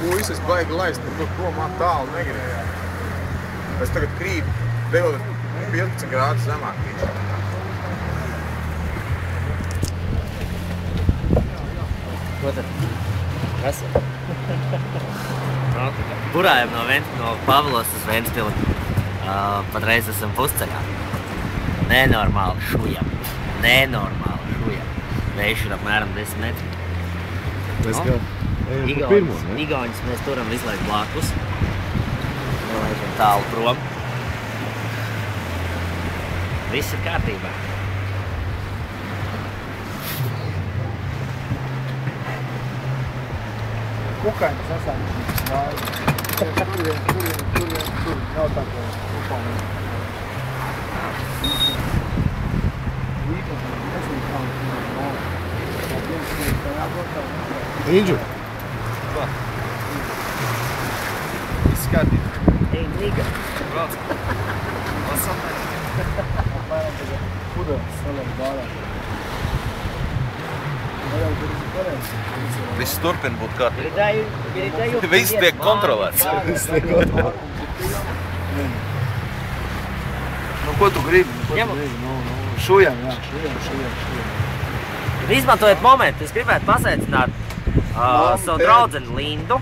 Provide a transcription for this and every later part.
puisis baigi laist, tur prom tālu negribēja. Es tagad krīpu 15 grādus zemāk. Ko tad? Kas? Burājam no Pavlos uz Ventspili. Patreiz esam pusceļā. Nenormāli šujam. Vējš ir apmēram 10 metri. Mēs kā ejam pa pirmo, ne? Igauņus mēs turam visu laiku blakus. Nelaižam tālu prom. Viss ir kārtībā. Kukaiņas esam. Tur. Nav tā kā kukaiņas. Inģu? Ko? Izskatīt. Ej, Niga. Brauc. Pasamē. Apmēram tagad pudās saliek bārā. Viss turpina būt kārtībā. Передаю. Viss tiek kontrolēts. Nu, ko tu gribi? Šujam, jā. Izmantojiet momentu, es gribētu pasveicināt savu draudzeni Lindu.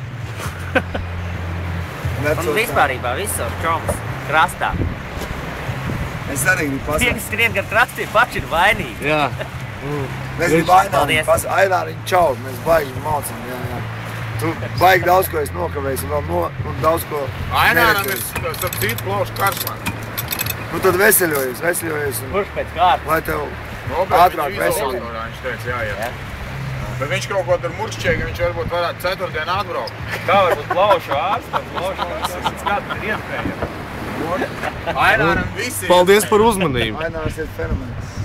Un vispārībā visu čoms krastā. Es arī gribu Tie, pasaka. kas skrien gar krastiem, paši ir vainīgi. Jā. Mēs gribu Aināriņu Paldies. pasaka. Aināriņu čau, mēs baigi malcam, jā. Tu baigi daudz ko esi nokavējis un vēl daudz ko Aināram ir neredzējis. starp citu plaušu karšmanu. Nu tad veseļojies un Kurš pēc kārtas? lai tev Robert ātrāk viņu veselīgi. izolatorā, viņš teica, jāiet. Jā. Bet viņš kaut ko tur muršķēja, ka viņš varbūt varētu ceturtdien atbraukt. Kā var būt plaušu ārstam? Plaušu ārstam. Kāds ir iespējams? Aināram visi. Paldies par uzmanību. Ainārs ir fenomens.